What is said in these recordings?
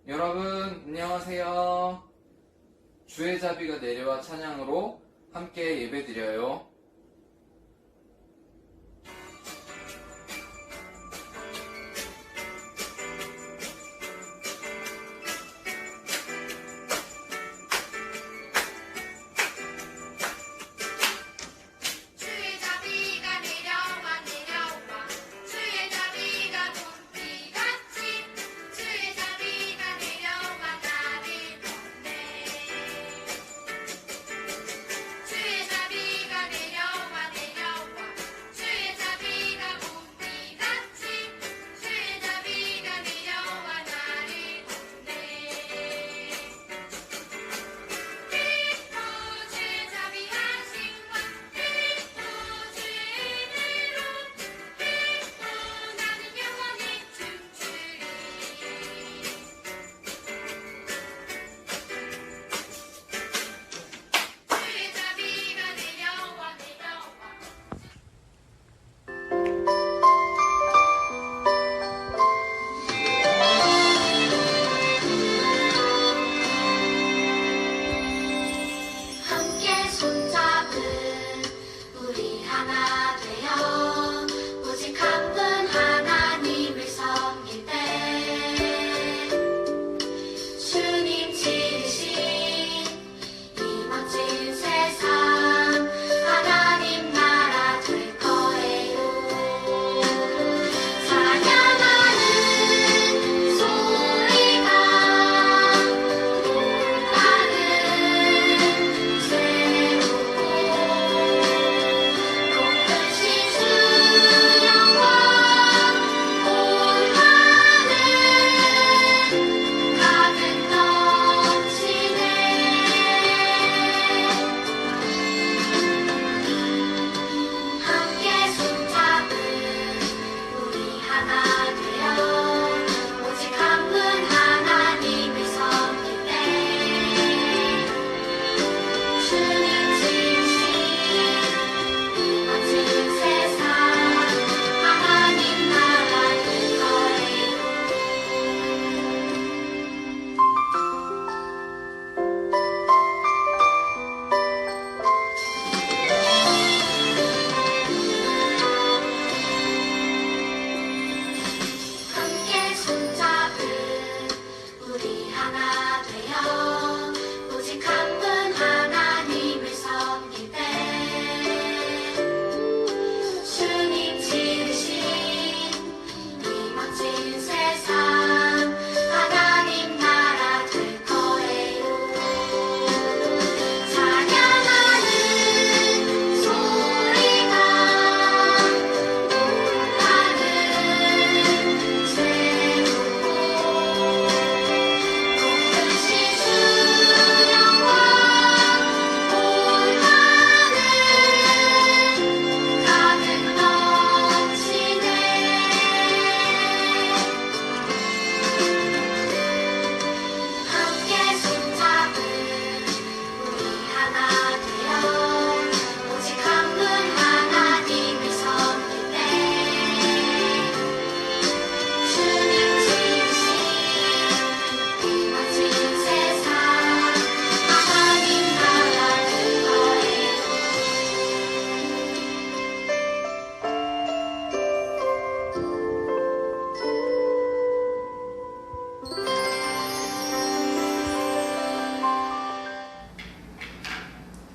여러분 안녕하세요. 주의 자비가 내려와 찬양으로 함께 예배드려요.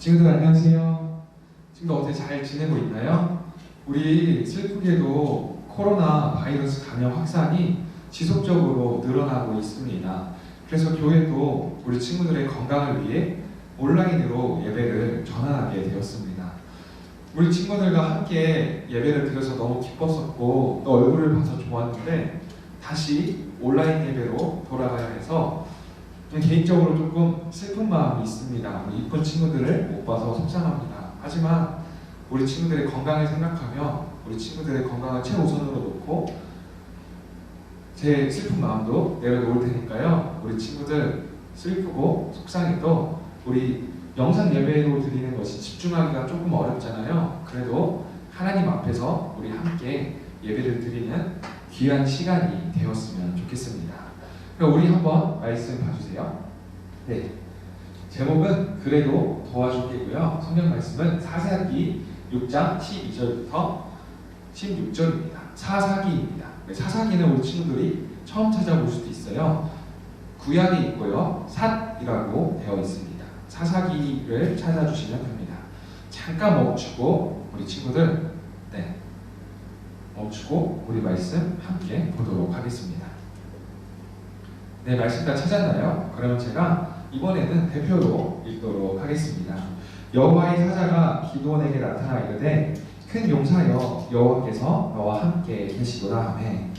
친구들 안녕하세요. 친구들 어떻게 잘 지내고 있나요? 우리 슬프게도 코로나 바이러스 감염 확산이 지속적으로 늘어나고 있습니다. 그래서 교회도 우리 친구들의 건강을 위해 온라인으로 예배를 전환하게 되었습니다. 우리 친구들과 함께 예배를 드려서 너무 기뻤었고 또 얼굴을 봐서 좋았는데 다시 온라인 예배로 돌아가야 해서 개인적으로 조금 슬픈 마음이 있습니다. 우리 이쁜 친구들을 못 봐서 속상합니다. 하지만 우리 친구들의 건강을 생각하며 우리 친구들의 건강을 최우선으로 놓고 제 슬픈 마음도 내려놓을 테니까요. 우리 친구들 슬프고 속상해도 우리 영상 예배로 드리는 것이 집중하기가 조금 어렵잖아요. 그래도 하나님 앞에서 우리 함께 예배를 드리는 귀한 시간이 되었으면 좋겠습니다. 그럼 우리 한번 말씀 봐주세요. 네. 제목은 그래도 도와줄게고요. 성경 말씀은 사사기 6장 12절부터 16절입니다. 사사기입니다. 사사기는 우리 친구들이 처음 찾아볼 수도 있어요. 구약에 있고요. 삿이라고 되어 있습니다. 사사기를 찾아주시면 됩니다. 잠깐 멈추고 우리 친구들 멈추고 우리 말씀 함께 보도록 하겠습니다. 네, 말씀 다 찾았나요? 그러면 제가 이번에는 대표로 읽도록 하겠습니다. 여호와의 사자가 기드온에게 나타나 이르되 큰 용사여 여호와께서 너와 함께 계시도다 하매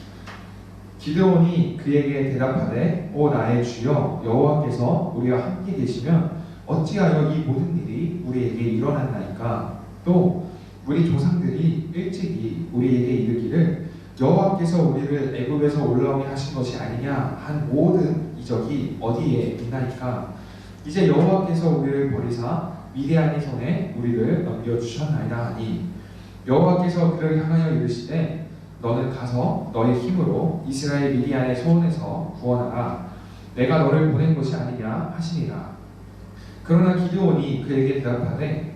기드온이 그에게 대답하되 오 나의 주여 여호와께서 우리와 함께 계시면 어찌하여 이 모든 일이 우리에게 일어났나이까. 또 우리 조상들이 일찍이 우리에게 이르기를 여호와께서 우리를 애굽에서 올라오게 하신 것이 아니냐 한 모든 이적이 어디에 있나이까. 이제 여호와께서 우리를 버리사 미디안의 손에 우리를 넘겨주셨나이다 하니 여호와께서 그를 향하여 이르시되 너는 가서 너의 힘으로 이스라엘 미디안의 손에서 구원하라. 내가 너를 보낸 것이 아니냐 하시니라. 그러나 기드온이 그에게 대답하되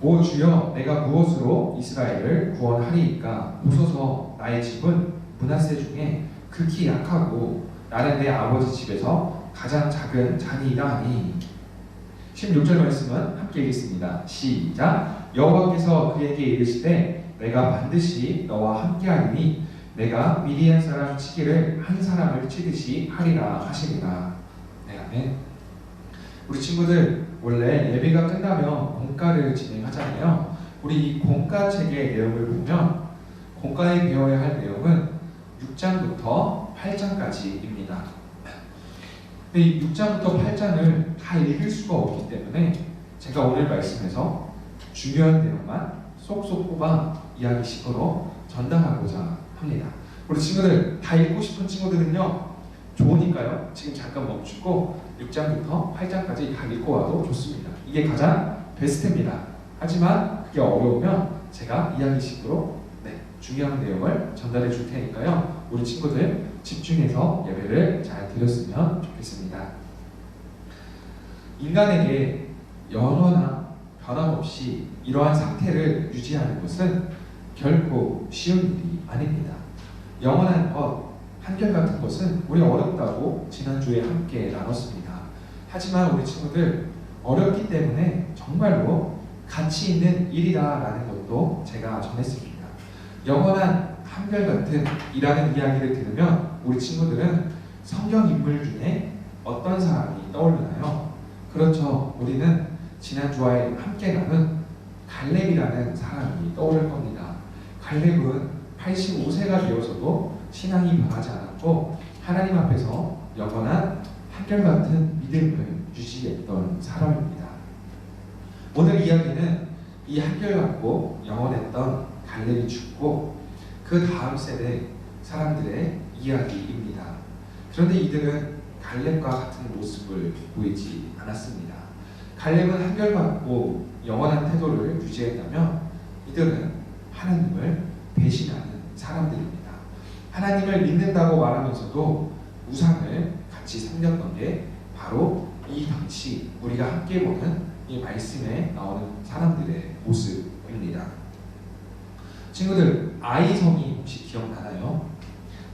오 주여 내가 무엇으로 이스라엘을 구원하리이까. 보소서 나의 집은 므낫세 중에 극히 약하고 나는 내 아버지 집에서 가장 작은 자니이다 하니 16절 말씀은 함께 읽겠습니다. 시작. 여호와께서 그에게 이르시되 내가 반드시 너와 함께하리니 내가 미디안 사람 치기를 한 사람을 치듯이 하리라 하시니라. 네, 아멘. 우리 친구들 원래 예배가 끝나면 공과를 진행하잖아요. 우리 이 공과 책의 내용을 보면 공과에 배워야 할 내용은 6장부터 8장까지입니다. 근데 이 6장부터 8장을 다 읽을 수가 없기 때문에 제가 오늘 말씀에서 중요한 내용만 쏙쏙 뽑아 이야기식으로 전달하고자 합니다. 우리 친구들 다 읽고 싶은 친구들은요 좋으니까요 지금 잠깐 멈추고 6장부터 8장까지 다 읽고 와도 좋습니다. 이게 가장 베스트입니다. 하지만 그게 어려우면 제가 이야기식으로 중요한 내용을 전달해 줄 테니까요 우리 친구들 집중해서 예배를 잘 드렸으면 좋겠습니다. 인간에게 영원한 변함없이 이러한 상태를 유지하는 것은 결코 쉬운 일이 아닙니다. 영원한 것, 한결같은 것은 우리 어렵다고 지난주에 함께 나눴습니다. 하지만 우리 친구들 어렵기 때문에 정말로 가치 있는 일이다라는 것도 제가 전했습니다. 영원한 한결같은 이라는 이야기를 들으면 우리 친구들은 성경 인물 중에 어떤 사람이 떠오르나요? 그렇죠. 우리는 지난주에 함께 나눈 갈렙이라는 사람이 떠오를 겁니다. 갈렙은 85세가 되어서도 신앙이 변하지 않았고 하나님 앞에서 영원한 한결같은 믿음을 유지했던 사람입니다. 오늘 이야기는 이 한결같고 영원했던 갈렙이 죽고 그 다음 세대 사람들의 이야기입니다. 그런데 이들은 갈렙과 같은 모습을 보이지 않았습니다. 갈렙은 한결같고 영원한 태도를 유지했다면 이들은 하나님을 배신하는 사람들입니다. 하나님을 믿는다고 말하면서도 우상을 같이 섬겼던 게 바로 이 당시 우리가 함께 보는 이 말씀에 나오는 사람들의 모습입니다. 친구들 아이성이 혹시 기억나나요?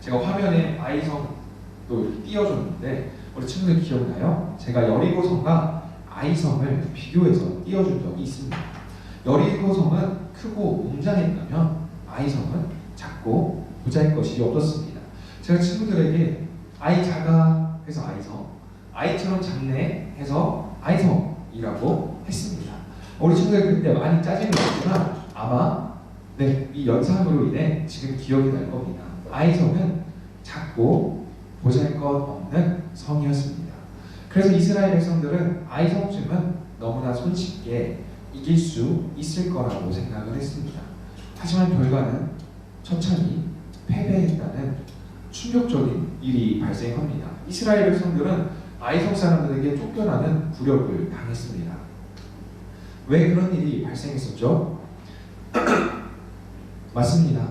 제가 화면에 아이성도 띄워줬는데 우리 친구들 기억나요? 제가 여리고성과 아이성을 비교해서 띄워준 적이 있습니다. 여리고성은 크고 웅장했다면 아이성은 작고 보잘것이 없었습니다. 제가 친구들에게 아이 작아 해서 아이성, 아이처럼 작네 해서 아이성이라고 했습니다. 우리 친구들 그때 많이 짜증이 났지만 아마 이 연상으로 인해 지금 기억이 날 겁니다. 아이성은 작고 보잘것 없는 성이었습니다. 그래서 이스라엘 백성들은 아이성쯤은 너무나 손쉽게 이길 수 있을 거라고 생각을 했습니다. 하지만 결과는 처참히 패배했다는 충격적인 일이 발생합니다. 이스라엘 백성들은 아이성 사람들에게 쫓겨나는 굴욕을 당했습니다. 왜 그런 일이 발생했었죠? 맞습니다.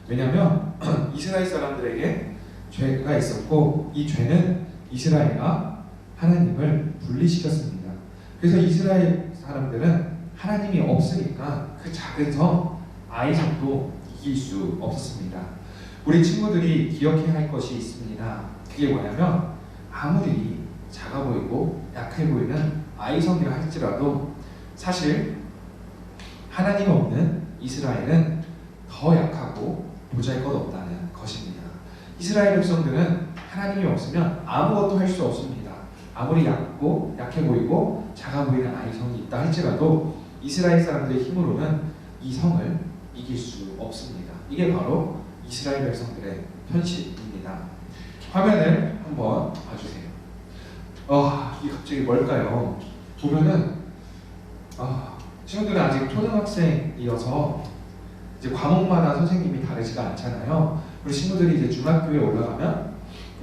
왜냐하면 이스라엘 사람들에게 죄가 있었고 이 죄는 이스라엘과 하나님을 분리시켰습니다. 그래서 이스라엘 사람들은 하나님이 없으니까 그 작은 성 아이성도 이길 수 없었습니다. 우리 친구들이 기억해야 할 것이 있습니다. 그게 뭐냐면 아무리 작아 보이고 약해 보이는 아이성이라 할지라도 사실 하나님 없는 이스라엘은 더 약하고 보잘것없다는 것입니다. 이스라엘 백성들은 하나님이 없으면 아무것도 할 수 없습니다. 아무리 약고 약해 보이고 작아 보이는 아이성이 있다 할지라도 이스라엘 사람들의 힘으로는 이 성을 이길 수 없습니다. 이게 바로 이스라엘 백성들의 현실입니다. 화면을 한번 봐주세요. 이 갑자기 뭘까요? 보면은 친구들은 아직 초등학생이어서 이제 과목마다 선생님이 다르지가 않잖아요. 우리 친구들이 이제 중학교에 올라가면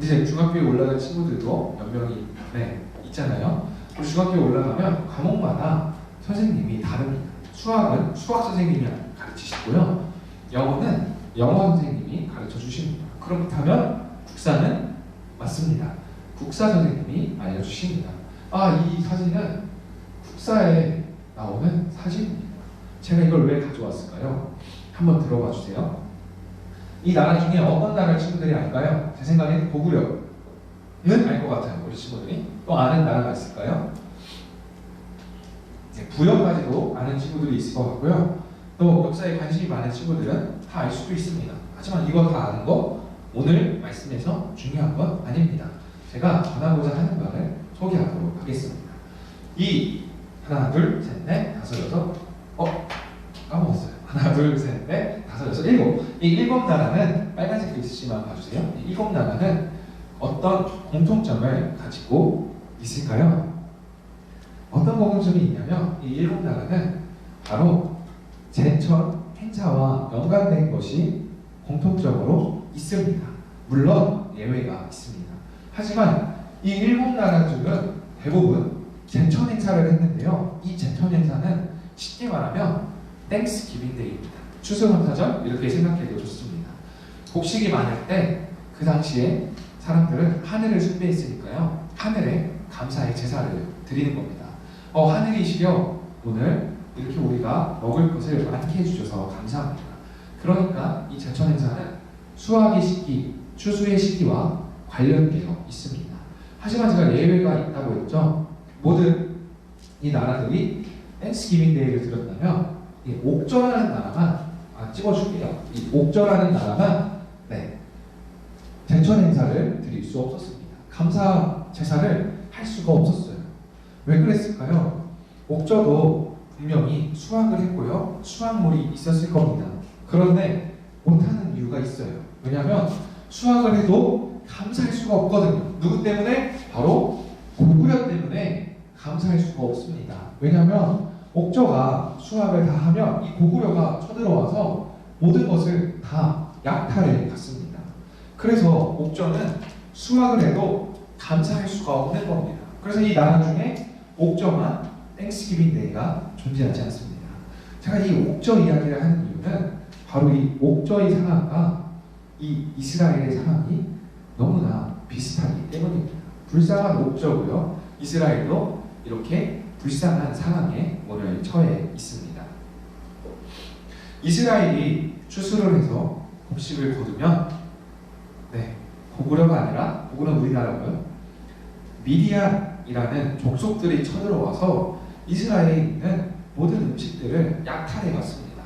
이제 중학교에 올라간 친구들도 몇 명이 있잖아요. 우리 중학교에 올라가면 과목마다 선생님이 다릅니다. 수학은 수학 선생님이 가르치시고요. 영어는 영어 선생님이 가르쳐 주십니다. 그렇다면 국사는 맞습니다. 국사 선생님이 알려주십니다. 이 사진은 국사에 나오는 사진입니다. 제가 이걸 왜 가져왔을까요? 한번 들어봐 주세요. 이 나라 중에 어떤 나라를 친구들이 알까요? 제 생각엔 고구려는 알 것 같아요. 우리 친구들이 또 아는 나라가 있을까요? 부여까지도 아는 친구들이 있을 것 같고요. 또 역사에 관심이 많은 친구들은 다 알 수도 있습니다. 하지만 이거 다 아는 거 오늘 말씀에서 중요한 건 아닙니다. 제가 전하고자 하는 말을 소개하도록 하겠습니다. 하나, 둘, 셋, 넷, 다섯, 여섯. 까먹었어요. 하나, 둘, 셋, 넷, 다섯, 여섯, 일곱. 이 일곱 나라는 빨간색 글씨만 봐주세요. 이 일곱 나라는 어떤 공통점을 가지고 있을까요? 어떤 공통점이 있냐면 이 일곱 나라는 바로 제천 행사와 연관된 것이 공통적으로 있습니다. 물론 예외가 있습니다. 하지만 이 일곱 나라 중은 대부분 제천 행사를 했는데요. 이 제천 행사는 쉽게 말하면 땡스 기빙 데이입니다. 추수감사절 이렇게 생각해도 좋습니다. 곡식이 많을 때 그 당시에 사람들은 하늘을 숭배했으니까요. 하늘에 감사의 제사를 드리는 겁니다. 하늘이시여 오늘 이렇게 우리가 먹을 것을 많게 해주셔서 감사합니다. 그러니까 이 제천 행사는 수확의 시기, 추수의 시기와 관련되어 있습니다. 하지만 제가 예외가 있다고 했죠. 모든 이 나라들이 땡스기빙 데이를 드렸다면 이 옥저라는 나라만 찍어줄게요. 이 옥저라는 나라만 제천 행사를 드릴 수 없었습니다. 감사 제사를 할 수가 없었어요. 왜 그랬을까요? 옥저도 분명히 수확을 했고요. 수확물이 있었을 겁니다. 그런데 못하는 이유가 있어요. 왜냐하면 수확을 해도 감사할 수가 없거든요. 누구 때문에? 바로 고구려 때문에 감사할 수가 없습니다. 왜냐하면 옥저가 수확을 다 하면 이 고구려가 쳐들어와서 모든 것을 다 약탈해 갔습니다. 그래서 옥저는 수확을 해도 감사할 수가 없는 겁니다. 그래서 이 나라 중에 옥저만 땡스기빙 데이가 존재하지 않습니다. 제가 이 옥저 이야기를 하는 이유는 바로 이 옥저의 상황과 이 이스라엘의 상황이 너무나 비슷하기 때문입니다. 불쌍한 옥저고요. 이스라엘도 이렇게 불쌍한 상황에 오늘 처해 있습니다. 이스라엘이 추수를 해서 곡식을 거두면 고구려가 아니라 고구려는 우리나라고요. 미디안이라는 족속들이 쳐들어와서 이스라엘에 있는 모든 음식들을 약탈해 갔습니다.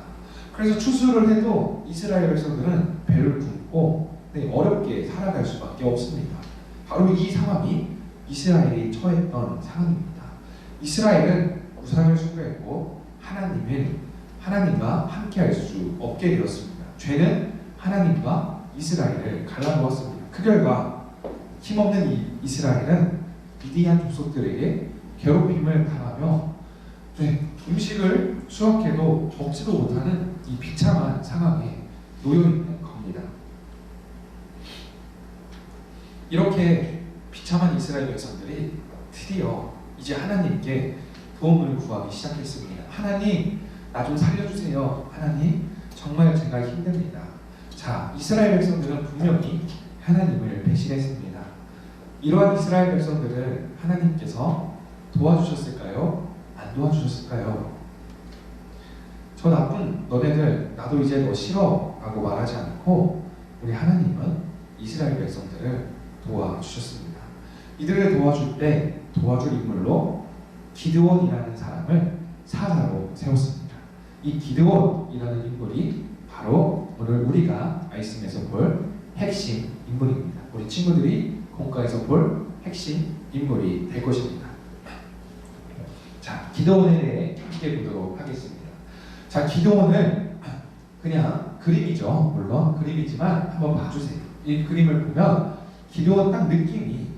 그래서 추수를 해도 이스라엘 백성들은 배를 굶고 어렵게 살아갈 수밖에 없습니다. 바로 이 상황이 이스라엘이 처했던 상황입니다. 이스라엘은 우상을 숭배했고 하나님과 함께할 수 없게 되었습니다. 죄는 하나님과 이스라엘을 갈라놓았습니다. 그 결과 힘없는 이스라엘은 미디안 족속들에게 괴롭힘을 당하며 음식을 수확해도 먹지도 못하는 이 비참한 상황에 놓여 있는 겁니다. 이렇게 비참한 이스라엘 백성들이 드디어 이제 하나님께 도움을 구하기 시작했습니다. 하나님, 나 좀 살려주세요. 하나님, 정말 제가 힘듭니다. 자, 이스라엘 백성들은 분명히 하나님을 배신했습니다. 이러한 이스라엘 백성들을 하나님께서 도와주셨을까요? 안 도와주셨을까요? 저 나쁜 너네들 나도 이제 너 싫어 라고 말하지 않고 우리 하나님은 이스라엘 백성들을 도와주셨습니다. 이들을 도와줄 때 도와줄 인물로 기드온이라는 사람을 사사로 세웠습니다. 이 기드온이라는 인물이 바로 오늘 우리가 말씀에서 볼 핵심 인물입니다. 우리 친구들이 공과에서 볼 핵심 인물이 될 것입니다. 자, 기드온에 대해 함께 보도록 하겠습니다. 자, 기드온은 그냥 그림이죠. 물론 그림이지만 한번 봐주세요. 이 그림을 보면 기드온 딱 느낌이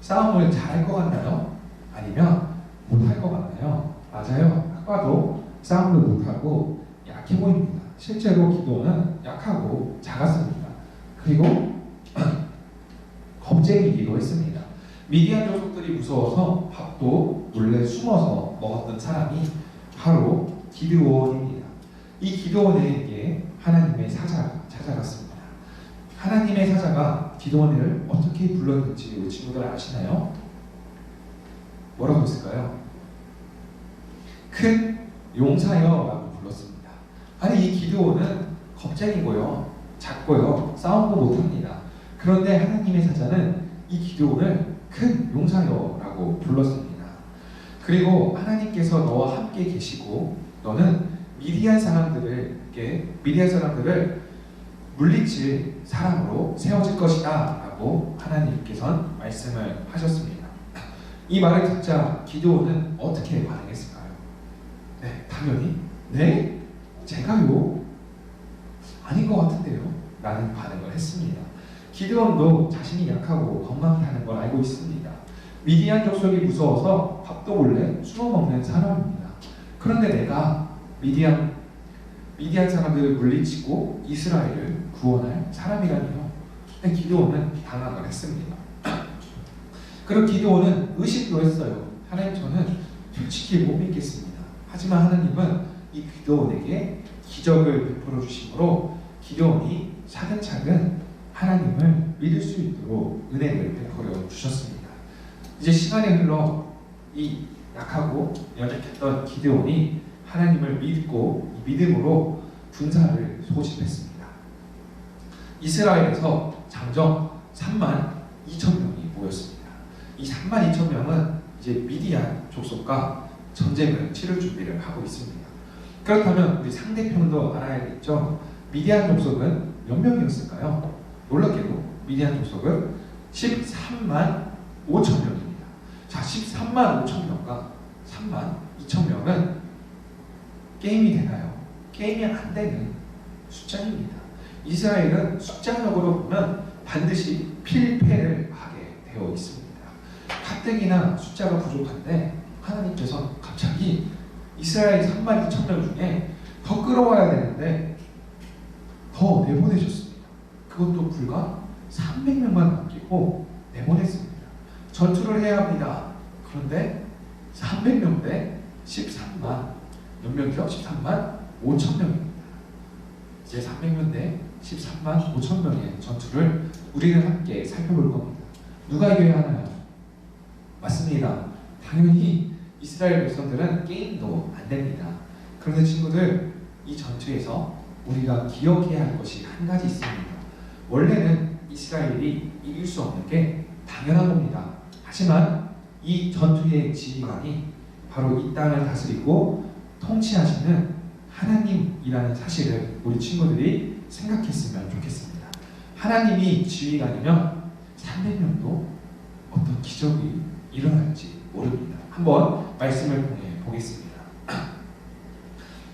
싸움을 잘할 것 같나요? 아니면 못할 것 같나요? 맞아요. 딱 봐도 싸움을 못하고 약해 보입니다. 실제로 기드온은 약하고 작았습니다. 그리고 겁쟁이기도 했습니다. 미디안 족속들이 무서워서 밥도 몰래 숨어서 먹었던 사람이 바로 기드온입니다. 이 기드온에게 하나님의 사자가 찾아갔습니다. 하나님의 사자가 기드온을 어떻게 불렀는지 우리 친구들 아시나요? 뭐라고 했을까요? 큰 용사여라고 불렀습니다. 아니, 이 기드온은 겁쟁이고요, 작고요, 싸움도 못합니다. 그런데 하나님의 사자는 이 기드온을 큰 용사여라고 불렀습니다. 그리고 하나님께서 너와 함께 계시고 너는 미디안 사람들을 물리칠 사람으로 세워질 것이다 라고 하나님께서는 말씀을 하셨습니다. 이 말을 듣자 기드온은 어떻게 반응했을까요? 네, 당연히 네? 제가요? 아닌 것 같은데요? 라는 반응을 했습니다. 기드온도 자신이 약하고 건강하다는 걸 알고 있습니다. 미디안 족속이 무서워서 밥도 몰래 숨어 먹는 사람입니다. 그런데 내가 미디안 사람들을 물리치고 이스라엘을 구원할 사람이라니요. 근데 기드온은 당황을 했습니다. 그리고 기드온은 의심도 했어요. 하나님, 저는 솔직히 못 믿겠습니다. 하지만 하나님은 이 기드온에게 기적을 베풀어 주심으로 기드온이 차근차근 하나님을 믿을 수 있도록 은혜를 베풀어 주셨습니다. 이제 시간이 흘러 이 약하고 연약했던 기드온이 하나님을 믿고 이 믿음으로 군사를 소집했습니다. 이스라엘에서 장정 3만 2천 명이 모였습니다. 이 3만 2천 명은 이제 미디안 족속과 전쟁을 치를 준비를 하고 있습니다. 그렇다면 우리 상대편도 알아야겠죠. 미디안 족속은 몇 명이었을까요? 놀랍게도 미디안 족속은 13만 5천 명입니다. 자, 13만 5천 명과 3만 2천 명은 게임이 되나요? 게임이 안 되는 숫자입니다. 이스라엘은 숫자적으로 보면 반드시 필패를 하게 되어 있습니다. 가뜩이나 숫자가 부족한데 하나님께서 갑자기 이스라엘 3만 2천 명 중에 더 끌어와야 되는데 더 내보내셨습니다. 그것도 불과 300명만 남기고 내보냈습니다. 전투를 해야 합니다. 그런데 300명 대 13만 몇 명이죠? 13만 5천 명입니다. 이제 300명 대 13만 5천 명의 전투를 우리는 함께 살펴볼 겁니다. 누가 이겨야 하나요? 맞습니다. 당연히 이스라엘 백성들은 게임도 안 됩니다. 그런데 친구들, 이 전투에서 우리가 기억해야 할 것이 한 가지 있습니다. 원래는 이스라엘이 이길 수 없는 게 당연한 겁니다. 하지만 이 전투의 지휘관이 바로 이 땅을 다스리고 통치하시는 하나님이라는 사실을 우리 친구들이 생각했으면 좋겠습니다. 하나님이 지휘관이면 300명도 어떤 기적이 일어날지 모릅니다. 한번 말씀을 통해 보겠습니다.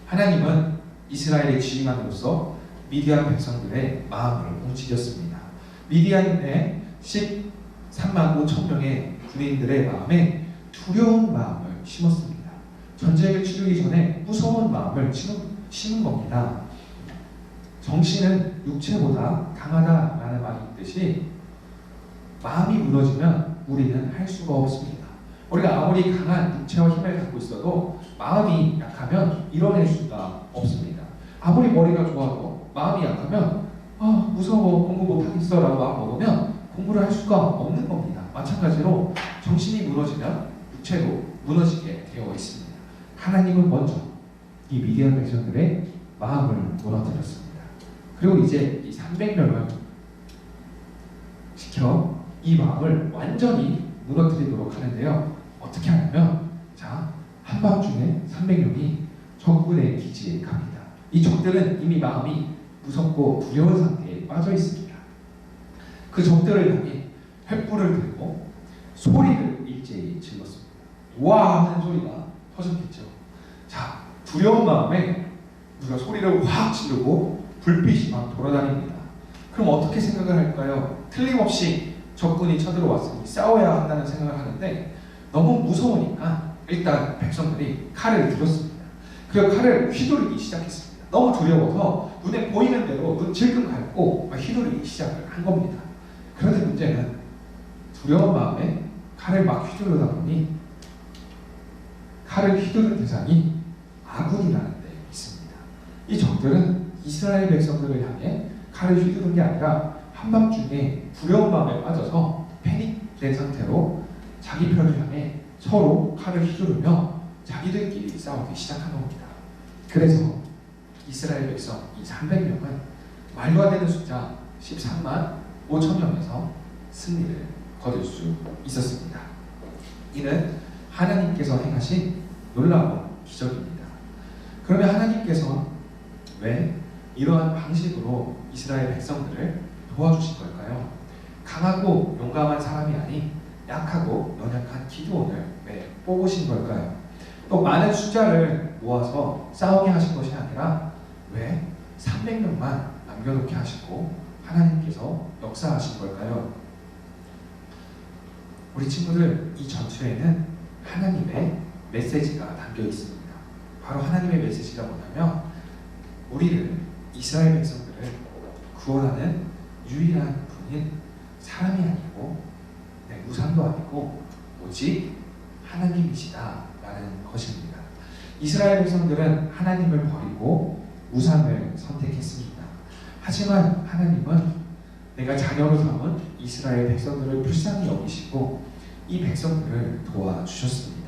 하나님은 이스라엘의 지휘관으로서 미디안 백성들의 마음을 움직였습니다. 미디안의 13만 5천 명의 군인들의 마음에 두려운 마음을 심었습니다. 전쟁을 치르기 전에 무서운 마음을 심은 겁니다. 정신은 육체보다 강하다라는 말이 있듯이 마음이 무너지면 우리는 할 수가 없습니다. 우리가 아무리 강한 육체와 힘을 갖고 있어도 마음이 약하면 이뤄낼 수가 없습니다. 아무리 머리가 좋아도 마음이 약하면 무서워, 공부 못하겠어 라고 마음 먹으면 공부를 할 수가 없는 겁니다. 마찬가지로 정신이 무너지면 육체도 무너지게 되어 있습니다. 하나님은 먼저 이 미디안 백성들의 마음을 무너뜨렸습니다. 그리고 이제 이 300명을 시켜 이 마음을 완전히 무너뜨리도록 하는데요. 어떻게 하냐면, 자, 한밤중에 300명이 적군의 기지에 갑니다. 이 적들은 이미 마음이 무섭고 두려운 상태에 빠져 있습니다. 그 적들을 향해 횃불을 들고 소리를 일제히 질렀습니다. 와 하는 소리가 터졌겠죠. 자, 두려운 마음에 누가 소리를 확 지르고 불빛이 막 돌아다닙니다. 그럼 어떻게 생각을 할까요? 틀림없이 적군이 쳐들어왔으니 싸워야 한다는 생각을 하는데, 너무 무서우니까 일단 백성들이 칼을 들었습니다. 그리고 칼을 휘두르기 시작했습니다. 너무 두려워서 눈에 보이는 대로 눈 질끈 감고 휘두르기 시작을 한 겁니다. 그런데 문제는 두려운 마음에 칼을 막 휘두르다 보니 칼을 휘두른 대상이 아군이라는 데 있습니다. 이 적들은 이스라엘 백성들을 향해 칼을 휘두른 게 아니라 한밤중에 두려운 마음에 빠져서 패닉된 상태로 자기 편을 향해 서로 칼을 휘두르며 자기들끼리 싸우기 시작한 겁니다. 그래서 이스라엘 백성 이 300명은 말도 안 되는 숫자 13만 5천 명에서 승리를 거둘 수 있었습니다. 이는 하나님께서 행하신 놀라운 기적입니다. 그러면 하나님께서 왜 이러한 방식으로 이스라엘 백성들을 도와주신 걸까요? 강하고 용감한 사람이 아닌 약하고 연약한 기드온을 왜 뽑으신 걸까요? 또 많은 숫자를 모아서 싸우게 하신 것이 아니라 왜 300명만 남겨놓게 하시고 하나님께서 역사하신 걸까요? 우리 친구들, 이 전투에는 하나님의 메시지가 담겨 있습니다. 바로 하나님의 메시지가 뭐냐면, 우리를, 이스라엘 백성들을 구원하는 유일한 분인 사람이 아니고 우상도 아니고 오직 하나님이시다라는 것입니다. 이스라엘 백성들은 하나님을 버리고 우상을 선택했습니다. 하지만 하나님은 내가 자녀로 삼은 이스라엘 백성들을 불쌍히 여기시고 이 백성들을 도와주셨습니다.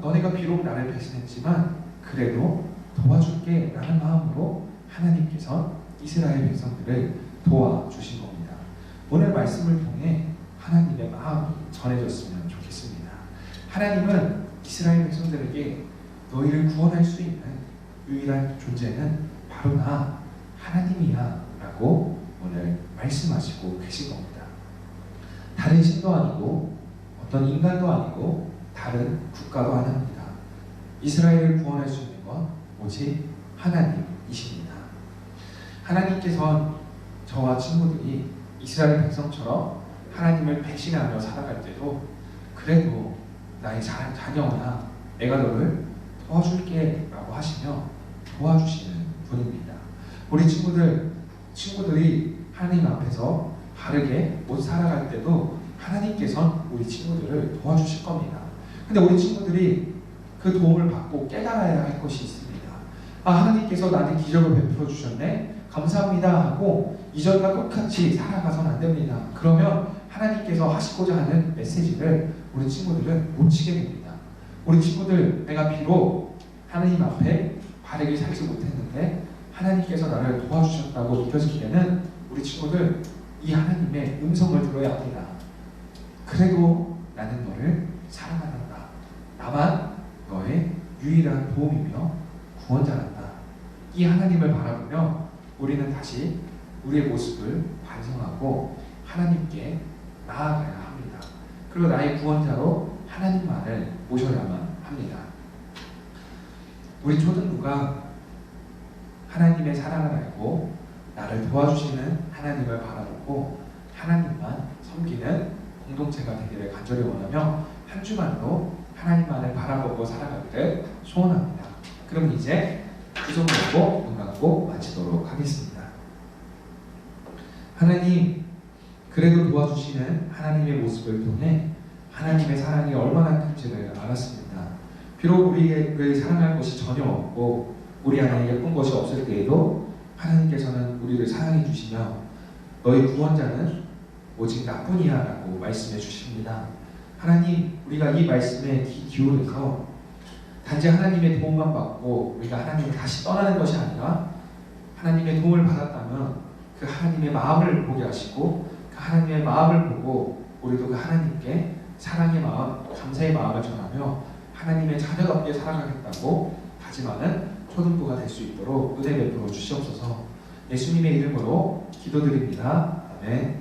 너네가 비록 나를 배신했지만 그래도 도와줄게 라는 마음으로 하나님께서 이스라엘 백성들을 도와주신 겁니다. 오늘 말씀을 통해 하나님의 마음이 전해졌으면 좋겠습니다. 하나님은 이스라엘 백성들에게 너희를 구원할 수 있는 유일한 존재는 바로 나 하나님이야 라고 오늘 말씀하시고 계신 겁니다. 다른 신도 아니고 어떤 인간도 아니고 다른 국가도 아닙니다. 이스라엘을 구원할 수 있는 건 오직 하나님이십니다. 하나님께서는 저와 친구들이 이스라엘 백성처럼 하나님을 배신하며 살아갈 때도 그래도 나의 자녀나 내가 너를 도와줄게 라고 하시며 도와주시는 분입니다. 우리 친구들이 하나님 앞에서 바르게 못 살아갈 때도 하나님께서는 우리 친구들을 도와주실 겁니다. 근데 우리 친구들이 그 도움을 받고 깨달아야 할 것이 있습니다. 하나님께서 나한테 기적을 베풀어 주셨네, 감사합니다 하고 이전과 똑같이 살아가서는 안 됩니다. 그러면 하나님께서 하시고자 하는 메시지를 우리 친구들은 놓치게 됩니다. 우리 친구들, 내가 비록 하나님 앞에 바르게 살지 못했는데 하나님께서 나를 도와주셨다고 느껴질 때는 우리 친구들, 이 하나님의 음성을 들어야 합니다. 그래도 나는 너를 사랑한다. 나만 너의 유일한 도움이며 구원자란다. 이 하나님을 바라보며 우리는 다시 우리의 모습을 반성하고 하나님께 나아가야 합니다. 그리고 나의 구원자로 하나님만을 모셔야만 합니다. 우리 초등부가 하나님의 사랑을 알고 나를 도와주시는 하나님을 바라보고 하나님만 섬기는 공동체가 되기를 간절히 원하며 한 주간도 하나님만을 바라보고 살아가기를 소원합니다. 그럼 이제 두 손 모으고 눈 감고 마치도록 하겠습니다. 하나님, 그래도 도와주시는 하나님의 모습을 통해 하나님의 사랑이 얼마나 큰지를 알았습니다. 비록 우리를 사랑할 것이 전혀 없고 우리 안에 예쁜 것이 없을 때에도 하나님께서 하나님께서는 우리를 사랑해 주시며 너희 구원자는 오직 나뿐이야 라고 말씀해 주십니다. 하나님, 우리가 이 말씀에 귀 기울여서 단지 하나님의 도움만 받고 우리가 하나님을 다시 떠나는 것이 아니라 하나님의 도움을 받았다면 그 하나님의 마음을 보게 하시고 그 하나님의 마음을 보고 우리도 그 하나님께 사랑의 마음, 감사의 마음을 전하며 하나님의 자녀답게 살아가겠다고 다짐하는 초등부가 될 수 있도록 은혜 베풀어 주시옵소서. 예수님의 이름으로 기도드립니다. 아멘.